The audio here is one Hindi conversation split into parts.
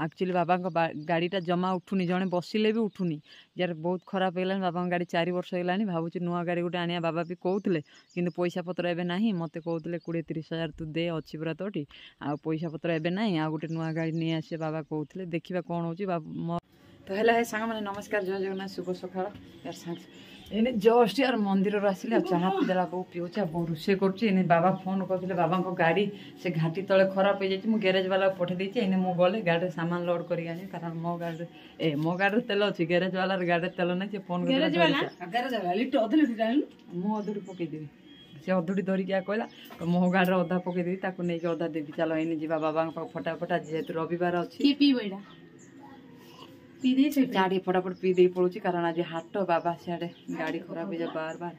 एक्चुअली बाबा गाड़ीटा जमा उठुनी जड़े बसिले भी उठुनी यार बहुत खराब है बाबा गाड़ी 4 वर्ष है भावुँ नुआ गाड़ी गोटे आने बाबा भी कहते कि पैसा पतर एवं ना मत कहते 20-30 हजार तू दे अच्छी पूरा तोटी आ पैसा पतर एवं ना आ गोटे नुआ गाड़ी नहीं आसे बाबा कहते देखा कौन हो तो है सांग मैंने नमस्कार जय जगन्नाथ शुभ सकाल यार सांग एने जस्ट यार मंदिर आसिले चाह पीदेला बो पीऊे बो रोषे कर बाबा फोन करते बाबा गाड़ी से घाटी तले खराब हो जाए गैरेज वाला पठे देती एने मु गले गाड़ी सामान लोड कर कारण मो गाड़ी मो गाड़ी तेल अच्छी गैरेज वाला गाड़ी तेल नहीं फोन अधुरी पकईदेवी से अधुरी धरिकी कहला तो मो गाड़ी अधा पकईदेवी नहीं अधा देवी चलो एने जा बाबा फटाफटा जेहेतु रविवार अच्छी चाड़ी फटाफट पी दे पड़ू कारण आज हाट बाबा सियाड़े गाड़ी खराब हो जाए बार बार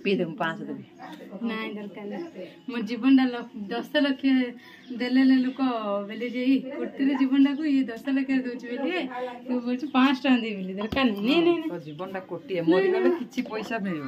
पी दे 5 देवी नाई दरकार मो जीवन 10 लाख देले लोक बेले जे कुर्ती जीवन को ये 10 लाख दोच बेले तू बोल 5 टका दे बेले दरकार नहीं नहीं तो जीवन कोटी मोरी गले किछि पैसा मिल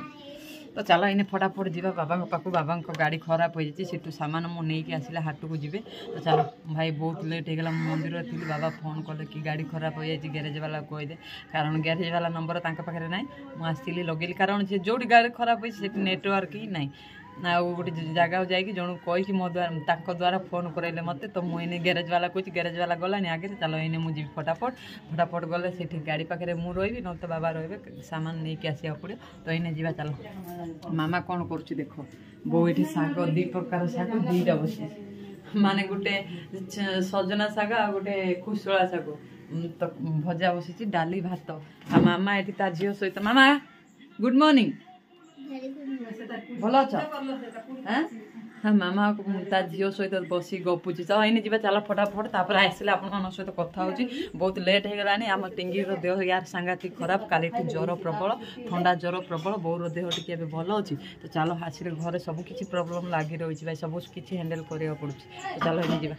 तो चलो इन्हें फटाफट जा बाबा पाखु बाबा गाड़ी खराब हो जाए सीटू सामान मुझे आसिले हाट को जी तो चलो भाई बहुत लेट होगा मंदिर थी बाबा फोन कले कि गाड़ी खराब हो जाए गैरेज वाला कहीदे कारण गैरेज वाला नंबर पाखे ना मुझे लगेली कारण से जो गाड़ी खराब हो नेटवर्क ही ना ना गोटे जगह जाकि जन कहीकि मो द्वारा फोन कराइले मत तो मुझे गैरेज वाला कह गैरेज वाला गला आगे चलो इन्हें मुझे फटाफट गले से गाड़ी पाखे मुझे रही ना तो बाबा रे सामान नहीं कि आसा पड़े तो इन्हें जा चलो मामा कौन कर देख बो ये शाग 2 प्रकार शाग 2टा बस माने गोटे सजना शाग आ गोटे खुशला शाग तो भजा बसी डाली भात आ मामा ये तार झील सहित मामा गुड मॉर्निंग भल अच हाँ मामा ता झील सहित बस गपुची तो ये जी चल फटाफट तापर आसले आप सहित कथा हो बहुत लेट हो गलानी आम टिंगिर देह यार सांगातिक खराब काली ज्वर प्रबल ठंडा ज्वर प्रबल बोर देह टी भल अच्छी तो चलो आसिले घरे सब किसी प्रोब्लेम लगी रही भाई सब किसी हैंडल करा पड़ू तो चलो ये जा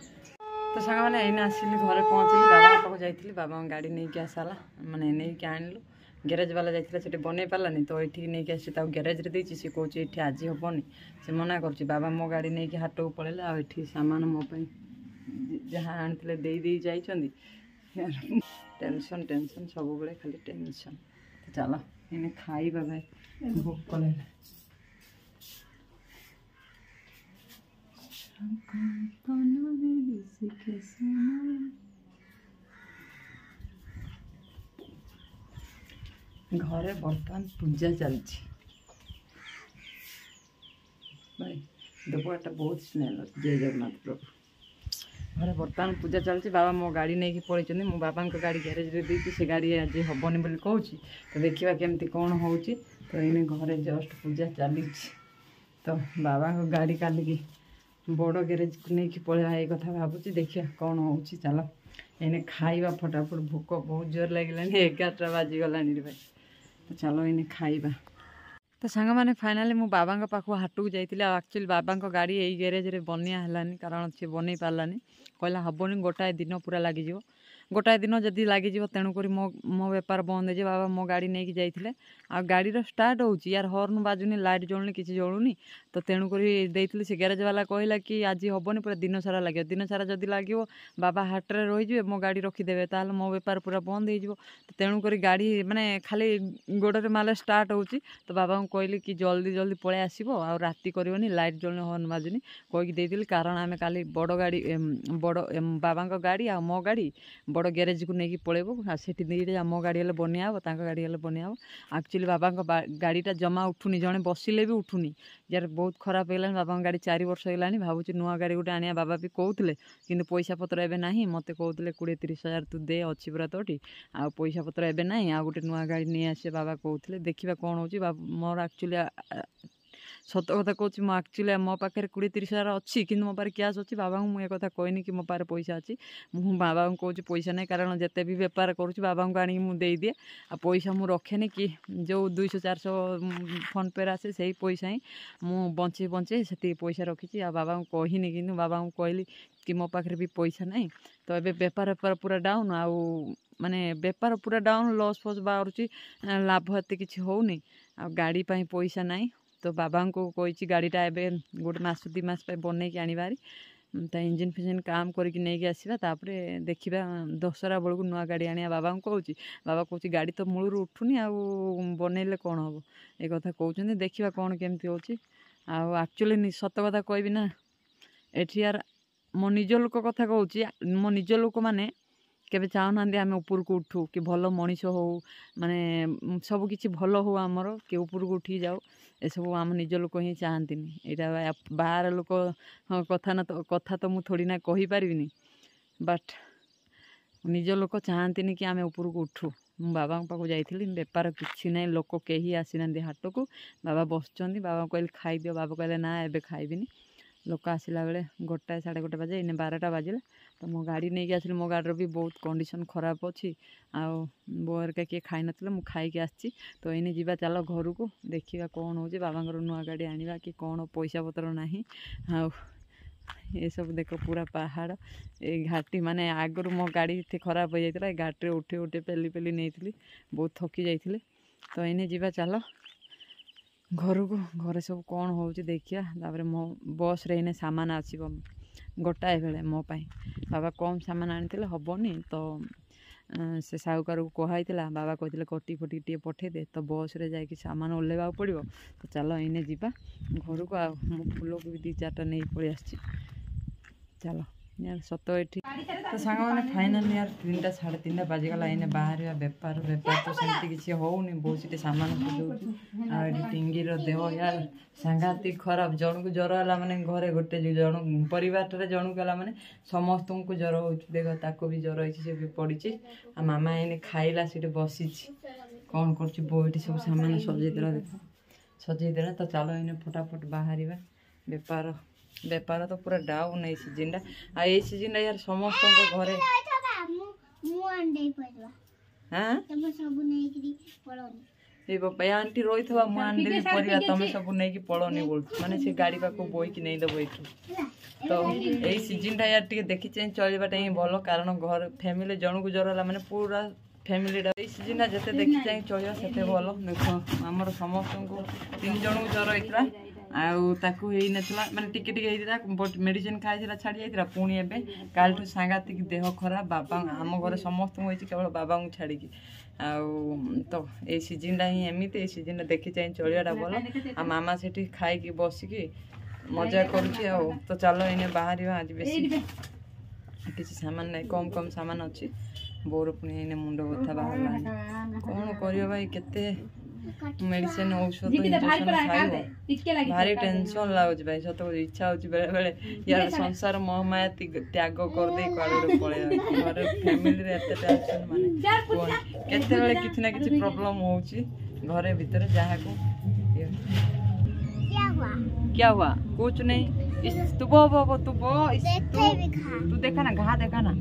तो सांग मैंने एने आसिली घरे पहुँचली बाबा पाक जाइली बाबा गाड़ी नहीं कि आसाला मैंने नहीं आणलु गैरेज वाला जाइए से बन पारानी तो ये नहीं आसी गैरेज रे देती सी कहे ये आज हेनी से मना कर बाबा मो गाड़ी नहीं कि हाट को पलैले आठी सामान मोपाई जहाँ आनी दे जाइए टेंशन टेंशन सब बड़े खाली टेंशन तो चलो इन्हें खाइबा भाई भोक कले घरे बर्तमान पूजा चलती भाई दुपटा बहुत स्मेल जय जगन्नाथ प्रभु घरे बर्तमान पूजा चलती बाबा मो गाड़ी नहीं कि पड़े मो बाबा गाड़ी गैरेज रे दी से गाड़ी आज हेनी बोली कहूँ तो देखा केमती कौन हो तो इन्हें घरे जस्ट पूजा चली तो बाबा गाड़ी कालिकी बड़ गैरेज को लेकिन पलैया ये कथा भावुँ देखिए कौन हो चलो इन्हें खाइबा फटाफट भोक बहुत जोर लगे 11टा बाजीगला भाई तो चलो इन्हें खाइबा तो सांग मैंने फाइनाली मो बाबा पाखु हाट को जाइए एक्चुअली बाबा गाड़ी यही गैरेज रे बनिया है कारण सी बन पारानी कहला हेनी गोटाए दिन पूरा लगे गोटाए दिन जदि लगे तेणुक मो बेपार बंद हो बाबा मो गाड़ी नहीं जाइए आ गाड़ी स्टार्ट हो यार हॉर्न बाजुनी लाइट जलुनी किसी जलुनी तो तेणुक देती से गैरेज वाला कहला कि आज हेनी पूरा दिन सारा लगे दिन सारा जदि लगे बाबा हाट्रे रही मो गाड़ी रखीदेवे ताल मो बेपार पूरा बंद हो तो तेणुक गाड़ी माने खाली गोड़े माले स्टार्ट हो तो बाबा को कहली कि जल्दी जल्दी पलि आसो आ राति करनी लाइट जलुनी हॉर्न बाजुनी कहीकि देती कारण आम काली बड़ गाड़ी बड़ बाबा गाड़ी आ मो गाड़ी बड़ गैरेज को लेकिन पलैबू आठी दीटा मो गाड़ी हेल्ले बनिया गाड़ी हेल्ले बनिया एक्चुअली बाबा गाड़ीटा जमा उठुनी जड़े बसिले भी उठुनी यार बहुत खराब है बाबा गाड़ी 4 वर्ष है भावुँ नुआ गाड़ी गोटे आने बाबा भी कहते कि पैसा पतर एवं ना मत कहते 20-30 हजार तू दे अच्छी पूरा तोटी आ पैसा पतर एवं ना आ गोटे नुआ गाड़ी नहीं आसे बाबा कहते देखा कौन हो मोर एक्चुअली सत कथा कहूँ मो एक्चुअली मो पाखे 20-30 हजार अच्छी कि मो पारे कैश अच्छी बाबा को मुझे कथा कहनी कि मो पारे पैसा अच्छी मु बाबा को कहूँ पैसा नहीं कारण जिते भी बेपार करुँच बाबा को आनी मुझे दिए आ पैसा मुझे रखेनी कि जो 200-400 फोन पे आसे से पैसा ही मु बचे बचे से पैसा रखी आ बाबा को कहनी कि बाबा को कहली कि मो पाखे भी पैसा नहीं तो ये बेपार पूरा डाउन आउ माने बेपार पूरा डाउन लॉस फस बाहर लाभ एत किसी होनी आ गाड़ी पैसा नहीं तो बाबा को कही गाड़ीटा एवं गोटे मास 2 मास बन के आनी ता इंजिन फिजिन काम करके नहीं आसवा तापर देखा दशहरा बेलू नुआ गाड़ी आने बाबा को कहूँ बाबा कहूँ गाड़ी तो मूलर उठुनी बनइले कौन हम ये कथा कहते देखा कौन केमती हो एक्चुअली सत कथा कहबी ना एठी यार मो निज लोक कथा कहूँ मो निज लोक मैंने केबे चाहूना आम ऊपर को उठू कि भल मनीष हो माने सब किसी भल हो आमर कि ऊपर को उठी जाओ ये सब आम निज लोक ही चाहती यहाँ बाहर लोक कथा तो मुझे थोड़ी ना कही पारिनी बट निज लोक चाहती कि आम ऊपर को उठू मु बाबा पाक जाइली बेपार किसी ना लोक कहीं आसी ना हाट को बाबा बसुँच बाबा कहले खाई दियो बाबा कहले ना एबे खाइबिनी लोक आसला बेले 1टा 1:30 बजे इन 12टा बाजिला तो मो गाड़ी नहीं आसली मो गाड़ी भी बहुत कंडीशन खराब अच्छी आउ बोरका किए खाई नथिले मु खाई आसी तो इने जीवा चलो घर को देखा कौन हो बाबा नुआ गाड़ी आनिबा कि कौन पैसा पतर नाही आउ ये सब देख पूरा पहाड़ ये घाटी माने आगुरी मो गाड़ी खराब हो जाता घाटी उठे उठे पेली पेली नहीं बहुत थकी जाइए तो इने जीवा चलो घर को घरे सब कौन हो देखिया तापर मो बस रे इने सामान आसब गोटाए बेले मो पाई बाबा कम सामान आनी हेनी तो से साहुकार को कहुई बाबा कहते कटी फटी टे पठे दे तो बस रे जाकि सामान ओल्हेबा पड़ो तो चलो इने जीवा घर को आ फूल को भी 2-4टा नहीं पलि आसी चलो यार सत ये तो सांग मैंने फाइनाली यार 3टा 3:30 बाजिगला इने बाहर बेपार बेपार तो सेमती किसी होनी बहुत सी सामान सजाऊँ आ टिंगीर देह यार सांघातिक खराब जन को ज्वर है मैंने घरे गोटे जन परिवार जन को मैंने समस्त को ज्वर हो देख ताको भी ज्वर होती भी पड़ी आ मामा इने खाइला सीट बसी कौन कर बोईटी सब सामान सजेदेला तो चलो इने फटाफट बाहर बेपार बेपार तो पूरा डाउन है सीजन आ ये सीजन यार समस्त घरे ये बापा आंटी रही था मुझे परिवार तुम सब नहीं पड़ोनी बोल माने से गाड़ी पाक बोई कि नहीं दब ये तो यही सीजन यार टे देखी चाहिए चलवाटा ही भल कारण घर फैमिली जन को ज्वर है मैंने पूरा फैमिली सीजन जिते देखी चाहिए चलिए से भल देख आमर समस्त को 3 जन को ज्वर होता माने टिके टिके मेडिसिन खाई छाड़ी जाता पुणी एवं काल सांघातिक देह खराब बाबा आम घर समस्त केवल बाबा को छाड़ी तो ये सीजन ही एमती सीजन देखी चाहिए चलियाटा भल आ मामा से खाई बसिकी मजा कर तो चलो इन्हें बाहर आज बेसी किसी सामान नहीं कम कम सामान अच्छी बोर पुणी इन्हें मुंड बथा बाहर कौन कर भाई केते मेडिसिन औषध इंजेक्शन खाइब भारी टेंशन लगुच भाई सत इच्छा हो बेले बेले यार संसार मोहमाया त्याग कर दे कुआडे पळे घर फैमिली रे एते टेंशन माने केते बेले किछि ना किछि प्रॉब्लम होउची घरे भीतर जहा को क्या हुआ कुछ नहीं तू बो तू तू देखा ना घा देखा ना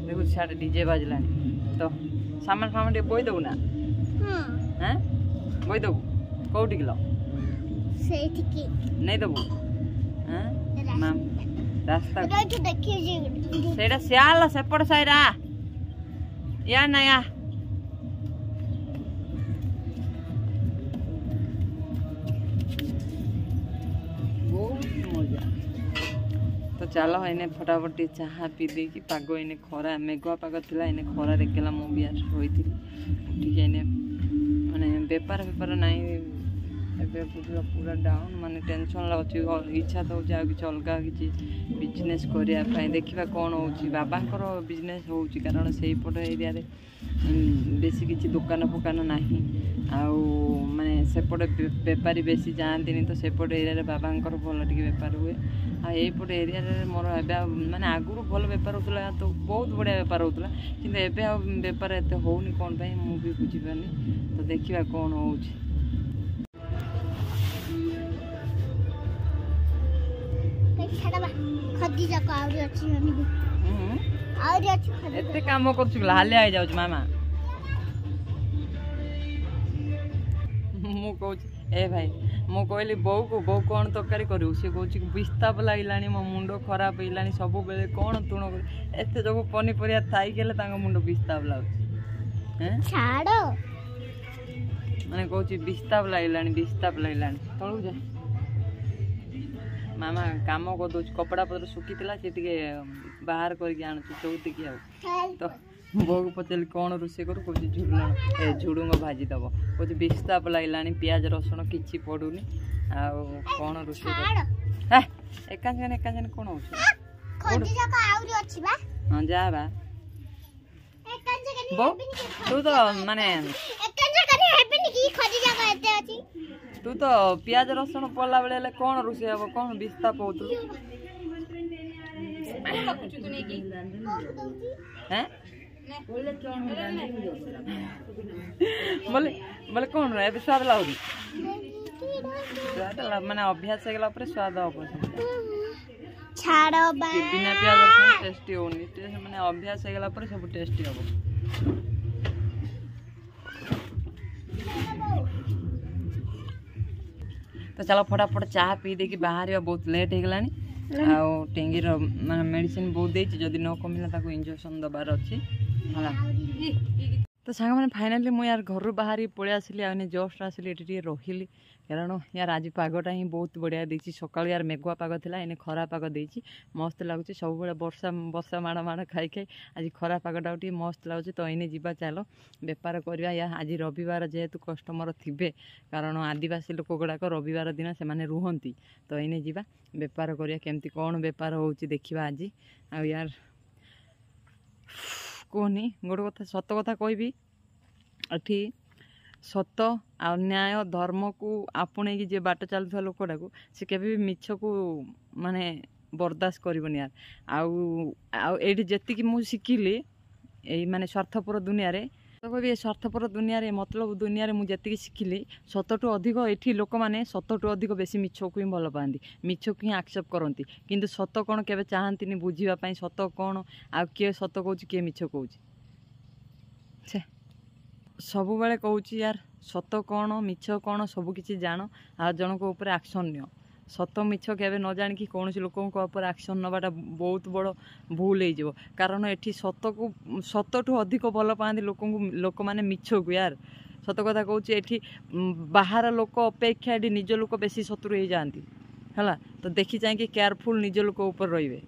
देखो छाड़ डीजे बाजलानी तो सामान फामान टे बोई दबु ना हैं बोई दबु कोठी किलो नहीं दबु हैं माम रास्ता सेडा सियाल सेपड़ साइरा या ना या तो चलो इन्हें फटाफट चाहा पी दे कि पाग इन खरा मेघुआ पाग थी इन खरा देखला मु भी रही ठीक इन्हें माने बेपार बेपार नहीं पूरा डाउन माने टेंशन लगे इच्छा तो हो कि अलग किसी बिजनेस करने देखा कौन हो बाबांकर बिजनेस हो कारण से पट एरिया बेसी किसी दुकान फुकान ना माने सेपटे बेपारी बेसी जाती तो सेपट एरिया बाबांकर भल टे बेपार हुए आईपट एरिया मोर माने आगुरी भल बेपार होता तो बहुत बढ़िया बेपार होता कि एवं बेपार एत होनी कौन मुझे बुझीपारनी तो देखा कौन हो एते काम कर हालिया हो जाऊँ मामा मु कहूँ ए भाई मु कहली बो को बो कौन तरकारी करू सी कहूँ विस्ताप लगे मो मुंड खराब है सब बेले कौन तुण एत सब पनीपरिया थी मुंड विस्ताप लगे माने कहूँ विस्ताप लगे तलू जा मामा काम कर दो कपड़ा पत्र सुखी से बाहर करके आणुଛୁ चौतिकी तो बो को पचारि कौन रोषे करू कौन झुड़ुंग भाजी दब कौन विस्ताप लगला पियाज रसुण कि पड़ूनी आउ कौन रोषे एकांजन एकांजन कौन हो जा बा बो तू तो माने तू तो पियाज रसुण पड़ला बेले कौन रोषे हम कौन विस्ताप हो बोले बोले कौन रहा है स्वाद लाग स्वाद माने अभ्यास होगला स्वाद हम बिना प्याज रसुण टेस्टी होनी माने अभ्यास होगला सब टेस्टी हम तो चलो फटाफट चाह पी दे कि बाहर बहुत लेट हो गलानी आउ टेंगीर माने मेडिसिन बहुत देछि जदि न कमिला ताको इंजेक्शन दबार अछि होला तो सांग मैंने फाइनाली मुझे यार घर बाहरी पलि आसली आने जस्ट आसली ये रही कारण यार आज पागटा ही बहुत बढ़िया देती सका यार मेघुआ पाग था एने खरा पाग देती मस्त लगुच सब बर्षा बर्षा माड़ माड़ खाई खाई आज खरा पागटा मस्त लगुच तो इने जीवा चलो बेपार करवा या आज रविवार जेहेतु कस्टमर थे कारण आदिवासी लोक गुड़ाक रविवार दिन से रुहंती तो इने जीवा बेपार करवा केमती कौन बेपार हो देखा आज आ यार कहनी गोटे कथा सत कथा कहबी एठी सत अन्याय धर्म को आपणे की जे बाट चलुवा लोकटा को से केबे भी मिछ को माने बर्दाश्त करबनी यार आउ जेतिकी मु शिखिली ए माने स्वार्थपर दुनिया रे तो कहबी स्वार्थपर दुनिया रे मतलब दुनिया रे मु जेतिकी शिखिली सतटू अधिक एठी लोक माने सतटू अधिक बेसी मिछ को ही भल पाती मिछ को ही एक्सेप्ट करती किंतु सत कौन केबे चाहती बुझीबा पई सत कौन आ किए सत कहूँ किए मिछ कहूँ छे सब बेले कहूँ यार सत कौन मिछ कौन सबकि जान आ जनक ऊपर एक्शन नियो सत मिछ केबे न जानिकी कौन लोकों ऊपर एक्शन नवाटा बहुत बड़ भूल हो कारण एठी सत को सतठू अधिक भल पाती लोक मैंने मिछ को यार सत कथा कहूँ एठी बाहर लोक अपेक्षा एठी निज लोक बेसी शत्रु हो जाती है तो देखी चाहिए केयरफुल निज लोक ऊपर रे